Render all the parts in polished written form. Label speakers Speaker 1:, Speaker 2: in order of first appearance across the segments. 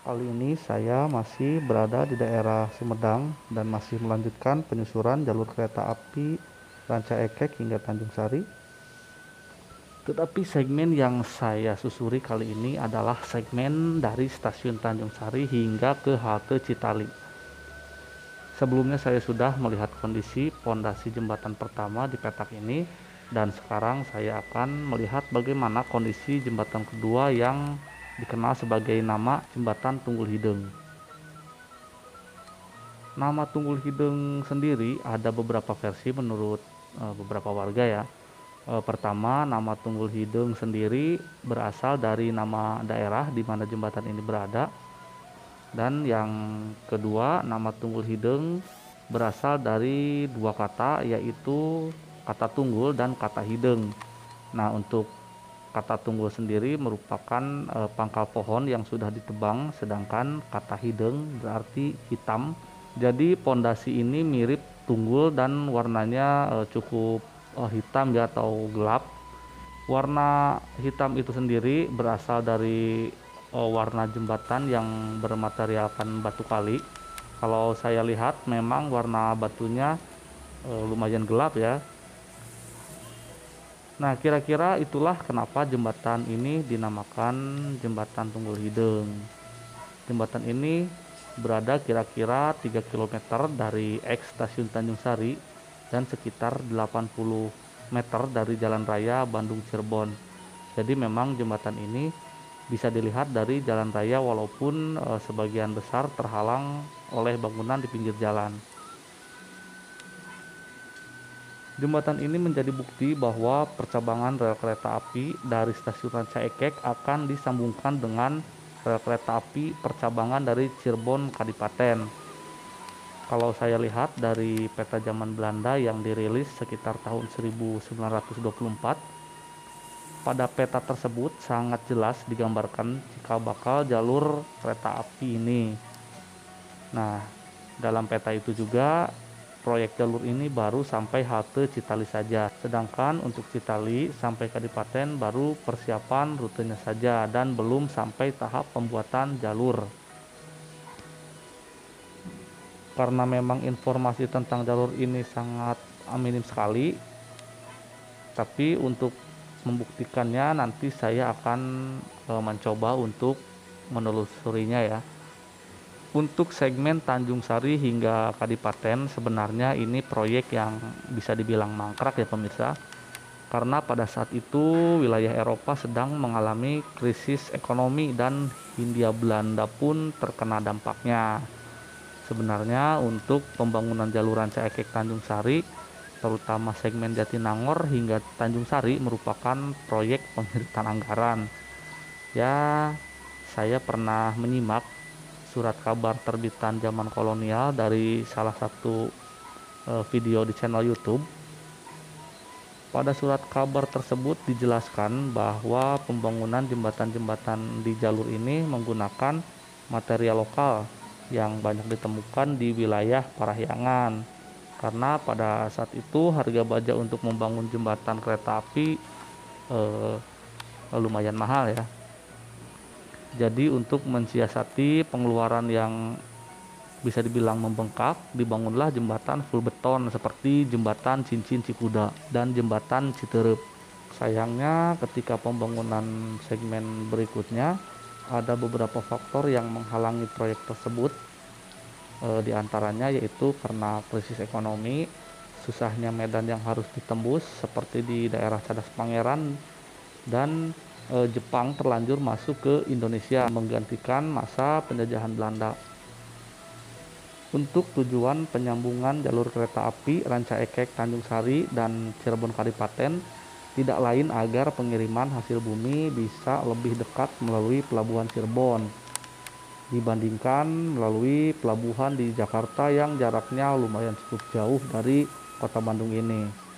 Speaker 1: Kali ini saya masih berada di daerah Sumedang dan masih melanjutkan penyusuran jalur kereta api Ranca Ekek hingga Tanjung Sari. Tetapi segmen yang saya susuri kali ini adalah segmen dari stasiun Tanjung Sari hingga ke halte Citali. Sebelumnya saya sudah melihat kondisi pondasi jembatan pertama di petak ini, dan sekarang saya akan melihat bagaimana kondisi jembatan kedua yang dikenal sebagai nama Jembatan Tunggul Hideng. Nama Tunggul Hideng sendiri ada beberapa versi menurut beberapa warga ya. Pertama, nama Tunggul Hideng sendiri berasal dari nama daerah di mana jembatan ini berada. Dan yang kedua, nama Tunggul Hideng berasal dari dua kata, yaitu kata tunggul dan kata hideng. Nah, untuk kata tunggul sendiri merupakan pangkal pohon yang sudah ditebang, sedangkan kata hideng berarti hitam. Jadi pondasi ini mirip tunggul dan warnanya cukup hitam ya, atau gelap. Warna hitam itu sendiri berasal dari warna jembatan yang bermaterialkan batu kali. Kalau saya lihat memang warna batunya lumayan gelap ya. Nah, kira-kira itulah kenapa jembatan ini dinamakan Jembatan Tunggul Hideng. Jembatan ini berada kira-kira 3 km dari eks stasiun Tanjung Sari dan sekitar 80 meter dari jalan raya Bandung Cirebon. Jadi memang jembatan ini bisa dilihat dari jalan raya walaupun sebagian besar terhalang oleh bangunan di pinggir jalan. Jembatan ini menjadi bukti bahwa percabangan rel kereta api dari stasiun Ranca Ekek akan disambungkan dengan rel kereta api percabangan dari Cirebon Kadipaten. Kalau saya lihat dari peta zaman Belanda yang dirilis sekitar tahun 1924, pada peta tersebut sangat jelas digambarkan cikal bakal jalur kereta api ini. Nah, dalam peta itu juga proyek jalur ini baru sampai halte Citali saja. Sedangkan untuk Citali sampai Kadipaten baru persiapan rutenya saja dan belum sampai tahap pembuatan jalur. Karena memang informasi tentang jalur ini sangat minim sekali, tapi untuk membuktikannya nanti saya akan mencoba untuk menelusurinya ya. Untuk segmen Tanjung Sari hingga Kadipaten sebenarnya ini proyek yang bisa dibilang mangkrak ya pemirsa. Karena pada saat itu wilayah Eropa sedang mengalami krisis ekonomi dan Hindia Belanda pun terkena dampaknya. Sebenarnya untuk pembangunan jalur Ranca Ekek Tanjung Sari, terutama segmen Jatinangor hingga Tanjung Sari merupakan proyek pengiritan anggaran. Ya, saya pernah menyimak surat kabar terbitan zaman kolonial dari salah satu video di channel YouTube. Pada surat kabar tersebut dijelaskan bahwa pembangunan jembatan-jembatan di jalur ini menggunakan material lokal yang banyak ditemukan di wilayah Parahyangan. Karena pada saat itu harga baja untuk membangun jembatan kereta api lumayan mahal ya. Jadi untuk mensiasati pengeluaran yang bisa dibilang membengkak, dibangunlah jembatan full beton seperti jembatan Cincin Cikuda dan jembatan Citerep. Sayangnya ketika pembangunan segmen berikutnya ada beberapa faktor yang menghalangi proyek tersebut. Di antaranya yaitu karena krisis ekonomi, susahnya medan yang harus ditembus seperti di daerah Cadas Pangeran, dan Jepang terlanjur masuk ke Indonesia menggantikan masa penjajahan Belanda. Untuk tujuan penyambungan jalur kereta api Ranca Ekek Tanjung Sari dan Cirebon Kadipaten tidak lain agar pengiriman hasil bumi bisa lebih dekat melalui pelabuhan Cirebon dibandingkan melalui pelabuhan di Jakarta yang jaraknya lumayan cukup jauh dari kota Bandung ini.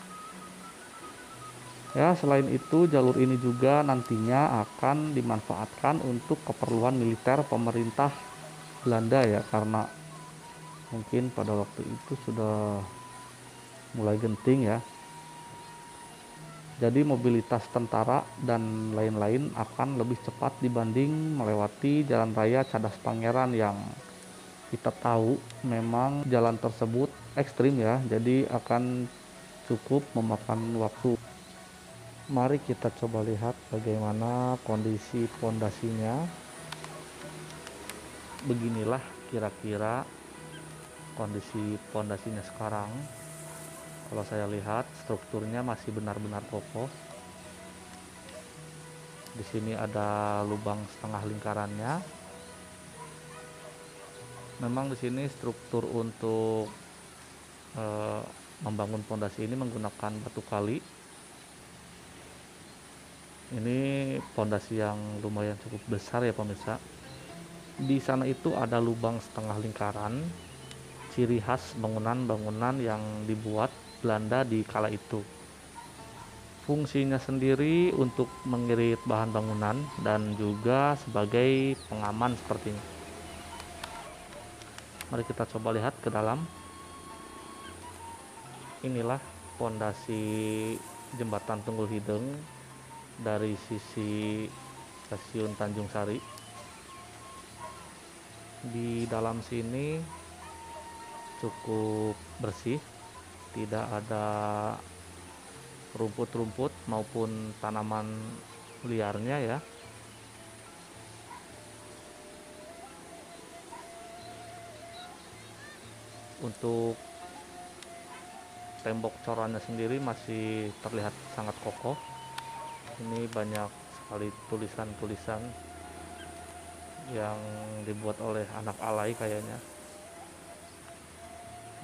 Speaker 1: Ya, selain itu jalur ini juga nantinya akan dimanfaatkan untuk keperluan militer pemerintah Belanda ya, karena mungkin pada waktu itu sudah mulai genting ya. Jadi mobilitas tentara dan lain-lain akan lebih cepat dibanding melewati jalan raya Cadas Pangeran yang kita tahu memang jalan tersebut ekstrim ya, jadi akan cukup memakan waktu. Mari kita coba lihat bagaimana kondisi pondasinya. Beginilah kira-kira kondisi pondasinya sekarang. Kalau saya lihat strukturnya masih benar-benar kokoh. Di sini ada lubang setengah lingkarannya. Memang di sini struktur untuk membangun pondasi ini menggunakan batu kali. Ini pondasi yang lumayan cukup besar ya pemirsa. Di sana itu ada lubang setengah lingkaran, ciri khas bangunan-bangunan yang dibuat Belanda di kala itu. Fungsinya sendiri untuk mengirit bahan bangunan dan juga sebagai pengaman sepertinya. Mari kita coba lihat ke dalam. Inilah pondasi jembatan Tunggul Hideng dari sisi stasiun Tanjung Sari. Di dalam sini cukup bersih, tidak ada rumput-rumput maupun tanaman liarnya ya. Untuk tembok corannya sendiri masih terlihat sangat kokoh. Ini banyak sekali tulisan-tulisan yang dibuat oleh anak alay kayaknya.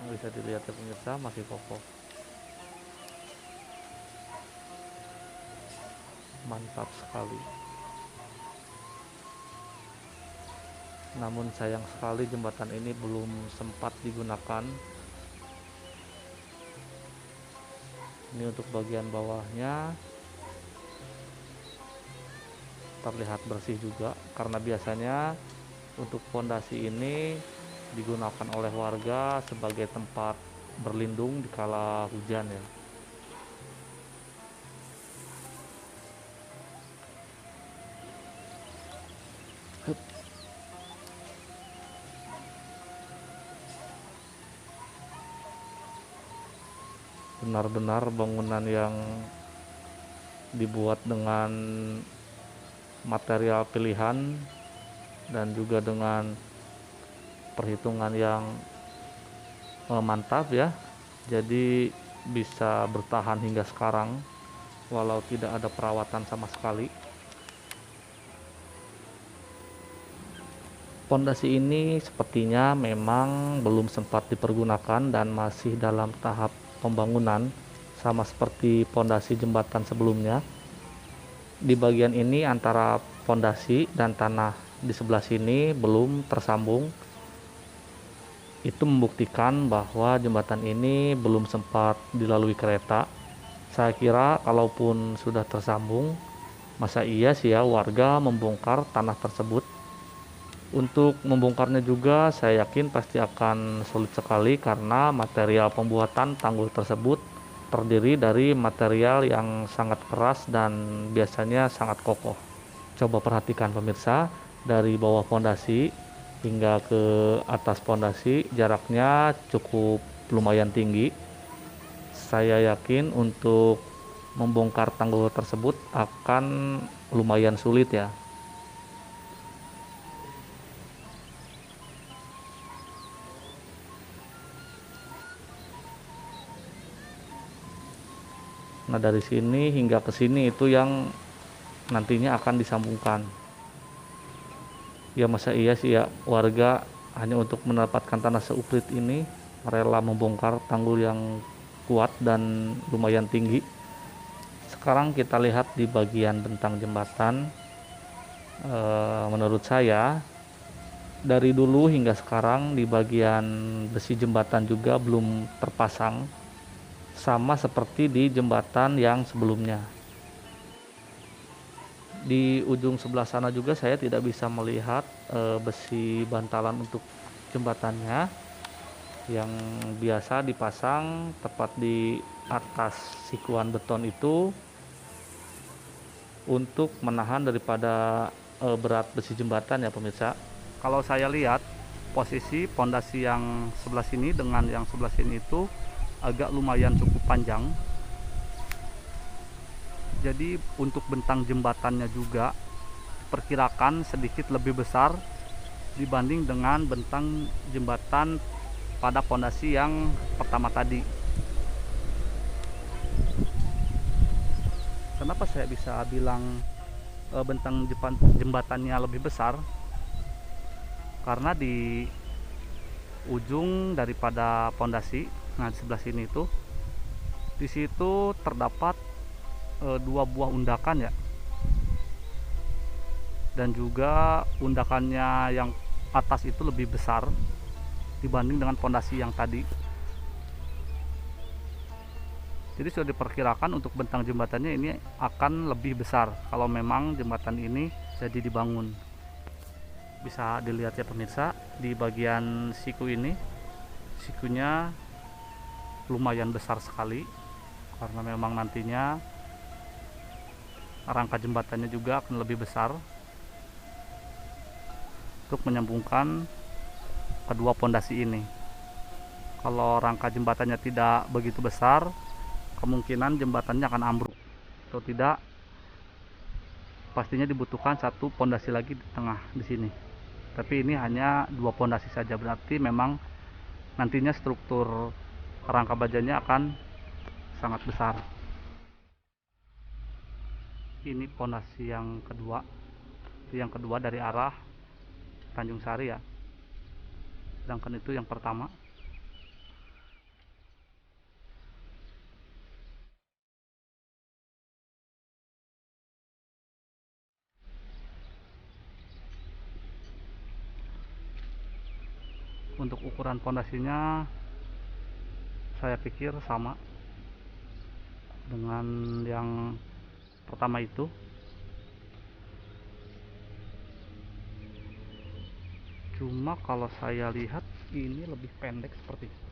Speaker 1: Bisa dilihat ya pemirsa, masih kokoh. Mantap sekali. Namun sayang sekali jembatan ini belum sempat digunakan. Ini untuk bagian bawahnya terlihat bersih juga, karena biasanya untuk pondasi ini digunakan oleh warga sebagai tempat berlindung di kala hujan ya. Benar-benar bangunan yang dibuat dengan material pilihan dan juga dengan perhitungan yang mantap ya. Jadi bisa bertahan hingga sekarang walau tidak ada perawatan sama sekali. Pondasi ini sepertinya memang belum sempat dipergunakan dan masih dalam tahap pembangunan, sama seperti pondasi jembatan sebelumnya. Di bagian ini antara pondasi dan tanah di sebelah sini belum tersambung. Itu membuktikan bahwa jembatan ini belum sempat dilalui kereta. Saya kira kalaupun sudah tersambung, masa iya sih ya warga membongkar tanah tersebut. Untuk membongkarnya juga saya yakin pasti akan sulit sekali karena material pembuatan tanggul tersebut terdiri dari material yang sangat keras dan biasanya sangat kokoh. Coba perhatikan pemirsa, dari bawah pondasi hingga ke atas pondasi jaraknya cukup lumayan tinggi. Saya yakin untuk membongkar tanggul tersebut akan lumayan sulit ya. Nah dari sini hingga ke sini itu yang nantinya akan disambungkan. Ya masa iya sih ya warga hanya untuk mendapatkan tanah seuprit ini rela membongkar tanggul yang kuat dan lumayan tinggi. Sekarang kita lihat di bagian bentang jembatan. Menurut saya dari dulu hingga sekarang di bagian besi jembatan juga belum terpasang, sama seperti di jembatan yang sebelumnya. Di ujung sebelah sana juga saya tidak bisa melihat besi bantalan untuk jembatannya yang biasa dipasang tepat di atas sikuan beton itu. untuk menahan daripada berat besi jembatan ya pemirsa. Kalau saya lihat posisi pondasi yang sebelah sini dengan yang sebelah sini itu agak lumayan cukup panjang. Jadi untuk bentang jembatannya juga perkirakan sedikit lebih besar dibanding dengan bentang jembatan pada pondasi yang pertama tadi. Kenapa saya bisa bilang bentang jembatannya lebih besar? Karena di ujung daripada pondasi, nah di sebelah sini itu, di situ terdapat dua buah undakan ya, dan juga undakannya yang atas itu lebih besar dibanding dengan pondasi yang tadi. Jadi sudah diperkirakan untuk bentang jembatannya ini akan lebih besar kalau memang jembatan ini jadi dibangun. Bisa dilihat ya pemirsa, di bagian siku ini, sikunya lumayan besar sekali karena memang nantinya rangka jembatannya juga akan lebih besar untuk menyambungkan kedua pondasi ini. Kalau rangka jembatannya tidak begitu besar, kemungkinan jembatannya akan ambruk atau tidak. Pastinya dibutuhkan satu pondasi lagi di tengah di sini. Tapi ini hanya dua pondasi saja, berarti memang nantinya struktur rangka bajanya akan sangat besar. Ini pondasi yang kedua dari arah Tanjung Sari ya, sedangkan itu yang pertama. Untuk ukuran pondasinya saya pikir sama dengan yang pertama itu. Cuma kalau saya lihat ini lebih pendek seperti itu.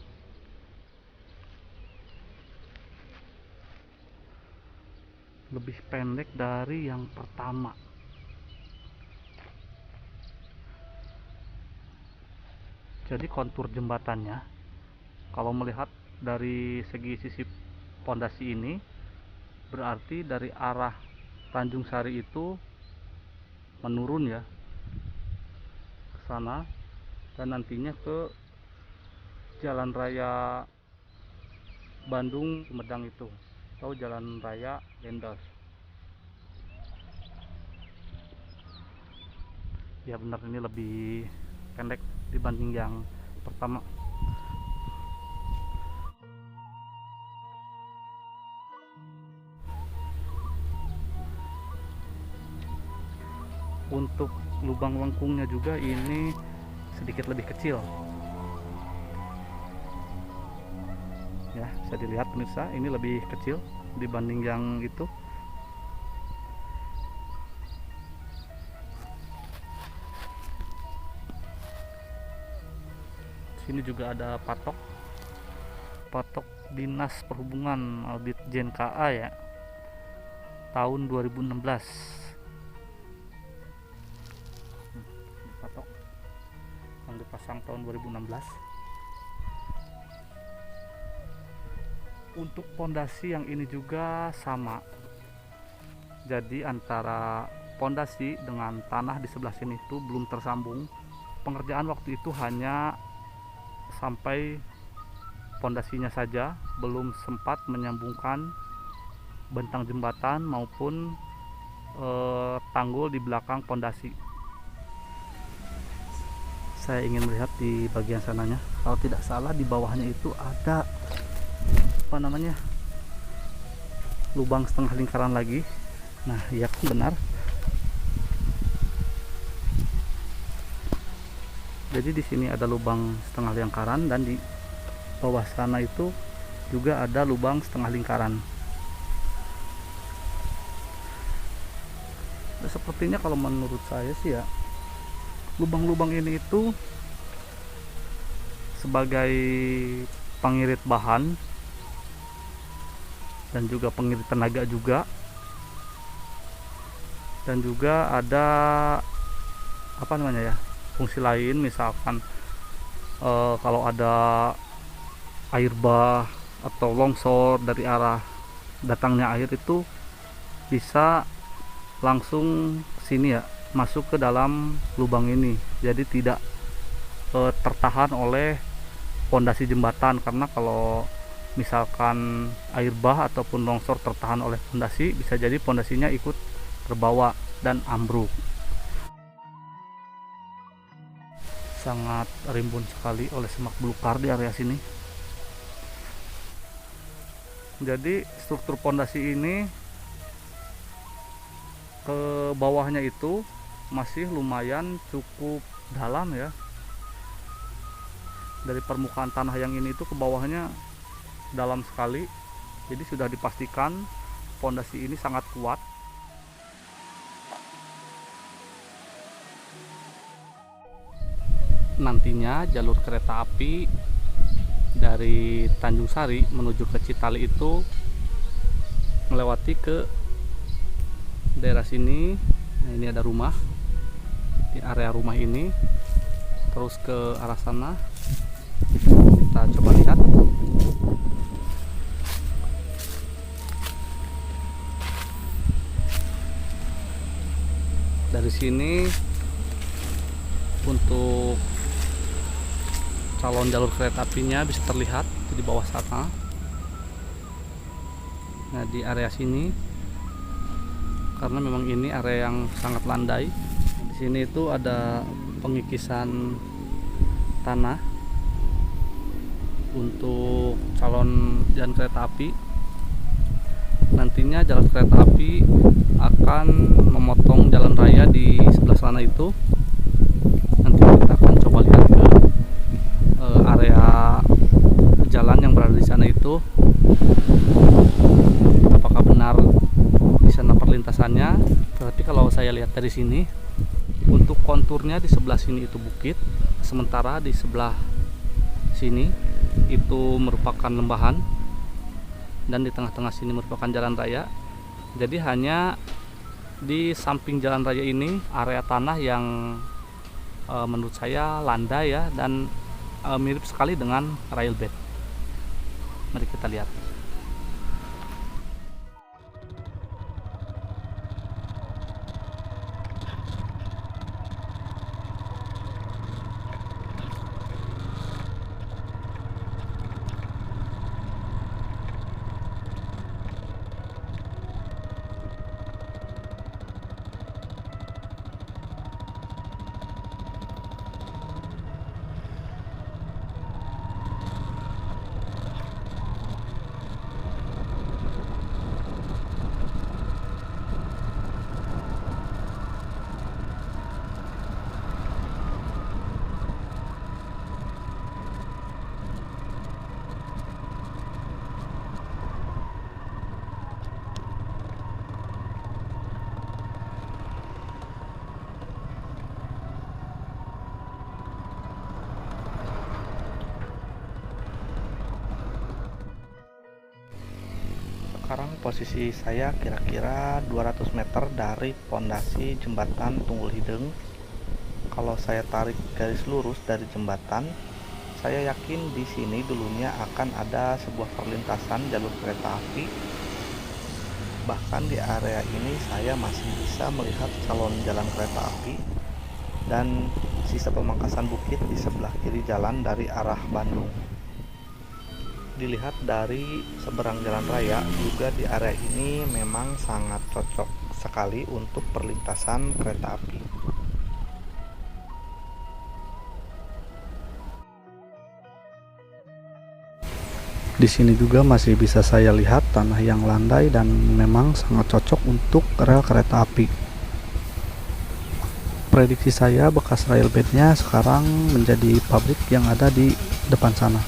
Speaker 1: Lebih pendek dari yang pertama. Jadi kontur jembatannya kalau melihat dari segi sisi pondasi ini, berarti dari arah Tanjung Sari itu menurun ya ke sana, dan nantinya ke Jalan Raya Bandung Sumedang itu atau Jalan Raya Lendas. Ya benar, ini lebih pendek dibanding yang pertama. Untuk lubang lengkungnya juga ini sedikit lebih kecil ya, bisa dilihat pemirsa, ini lebih kecil dibanding yang itu. Sini juga ada patok Dinas Perhubungan Audit Jen KA ya, tahun 2016. Patok yang dipasang tahun 2016. Untuk pondasi yang ini juga sama, jadi antara pondasi dengan tanah di sebelah sini itu belum tersambung. Pengerjaan waktu itu hanya sampai pondasinya saja, belum sempat menyambungkan bentang jembatan maupun tanggul di belakang pondasi. Saya ingin melihat di bagian sananya. Kalau tidak salah di bawahnya itu ada apa namanya, lubang setengah lingkaran lagi. Nah iya benar, jadi di sini ada lubang setengah lingkaran, dan di bawah sana itu juga ada lubang setengah lingkaran. Nah, sepertinya kalau menurut saya sih ya, lubang-lubang ini itu sebagai pengirit bahan dan juga pengirit tenaga juga, dan juga ada apa namanya ya, fungsi lain, misalkan kalau ada air bah atau longsor dari arah datangnya air itu bisa langsung sini ya, masuk ke dalam lubang ini, jadi tidak tertahan oleh pondasi jembatan. Karena kalau misalkan air bah ataupun longsor tertahan oleh pondasi, bisa jadi pondasinya ikut terbawa dan ambruk. Sangat rimbun sekali oleh semak belukar di area sini. Jadi struktur pondasi ini ke bawahnya itu masih lumayan cukup dalam ya. Dari permukaan tanah yang ini itu ke bawahnya dalam sekali. Jadi sudah dipastikan pondasi ini sangat kuat. Nantinya jalur kereta api dari Tanjung Sari menuju ke Citali itu melewati ke daerah sini. Nah, ini ada rumah, di area rumah ini terus ke arah sana. Kita coba lihat. Dari sini untuk calon jalur kereta apinya bisa terlihat di bawah sana. Nah, di area sini karena memang ini area yang sangat landai. Di sini itu ada pengikisan tanah untuk calon jalan kereta api. Nantinya jalan kereta api akan memotong jalan raya di sebelah sana itu. Nanti kita akan coba lihat ke area jalan yang berada di sana itu, apakah benar di sana perlintasannya. Tapi kalau saya lihat dari sini, untuk konturnya di sebelah sini itu bukit, sementara di sebelah sini itu merupakan lembahan, dan di tengah-tengah sini merupakan jalan raya. Jadi hanya di samping jalan raya ini area tanah yang menurut saya landai ya, dan mirip sekali dengan railbed. Mari kita lihat. Sekarang posisi saya kira-kira 200 meter dari pondasi jembatan Tunggul Hideng. Kalau saya tarik garis lurus dari jembatan, saya yakin di sini dulunya akan ada sebuah perlintasan jalur kereta api. Bahkan di area ini saya masih bisa melihat calon jalan kereta api dan sisa pemangkasan bukit di sebelah kiri jalan dari arah Bandung. Dilihat dari seberang jalan raya juga, di area ini memang sangat cocok sekali untuk perlintasan kereta api. Di sini juga masih bisa saya lihat tanah yang landai dan memang sangat cocok untuk rel kereta api. Prediksi saya bekas railbednya sekarang menjadi pabrik yang ada di depan sana.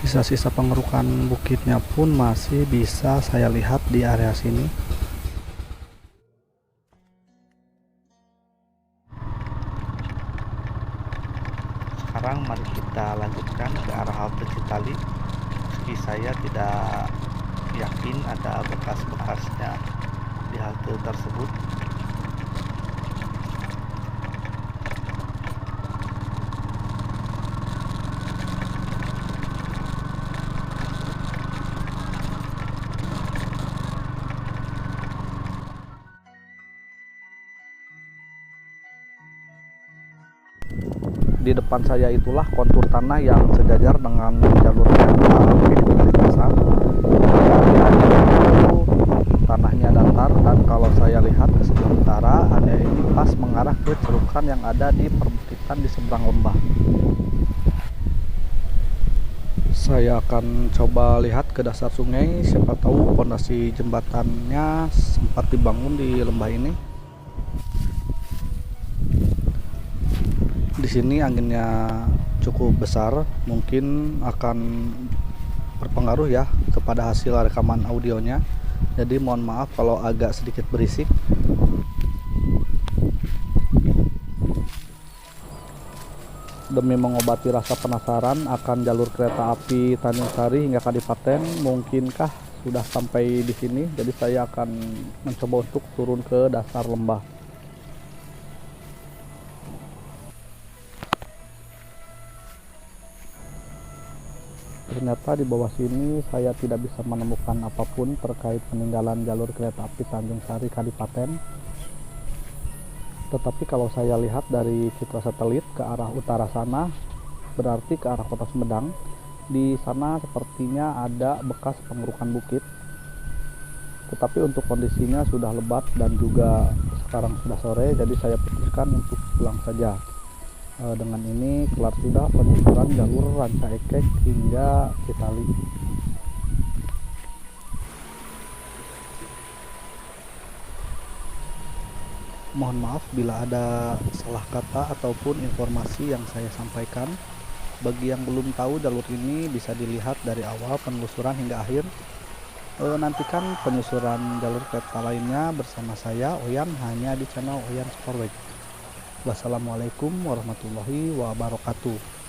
Speaker 1: Sisa-sisa pengerukan bukitnya pun masih bisa saya lihat di area sini. Sekarang mari kita kita lanjutkan ke arah halte Citali, meski saya tidak yakin ada bekas-bekasnya di halte tersebut.
Speaker 2: Di depan saya itulah kontur tanah yang sejajar dengan jalur kereta api di perlintasan. Itu tanahnya datar, dan kalau saya lihat ke sebelah utara, ada ini pas mengarah ke cerukan yang ada di perbukitan di seberang lembah. Saya akan coba lihat ke dasar sungai, siapa tahu pondasi jembatannya sempat dibangun di lembah ini. Di sini anginnya cukup besar, mungkin akan berpengaruh ya kepada hasil rekaman audionya. Jadi mohon maaf kalau agak sedikit berisik. Demi mengobati rasa penasaran akan jalur kereta api Tanjung Sari hingga Kadipaten, mungkinkah sudah sampai di sini? Jadi saya akan mencoba untuk turun ke dasar lembah. Ternyata di bawah sini saya tidak bisa menemukan apapun terkait peninggalan jalur kereta api Tanjung Sari Kadipaten. Tetapi kalau saya lihat dari citra satelit ke arah utara sana, berarti ke arah Kota Sumedang. Di sana sepertinya ada bekas pengerukan bukit. Tetapi untuk kondisinya sudah lebat dan juga sekarang sudah sore, jadi saya putuskan untuk pulang saja. Dengan ini kelar sudah penelusuran jalur Ranca Ekek hingga Citali. Mohon maaf bila ada salah kata ataupun informasi yang saya sampaikan. Bagi yang belum tahu, jalur ini bisa dilihat dari awal penelusuran hingga akhir. Nantikan penyusuran jalur kereta lainnya bersama saya, Oyan, hanya di channel Oyan Sportweg. Wassalamualaikum warahmatullahi wabarakatuh.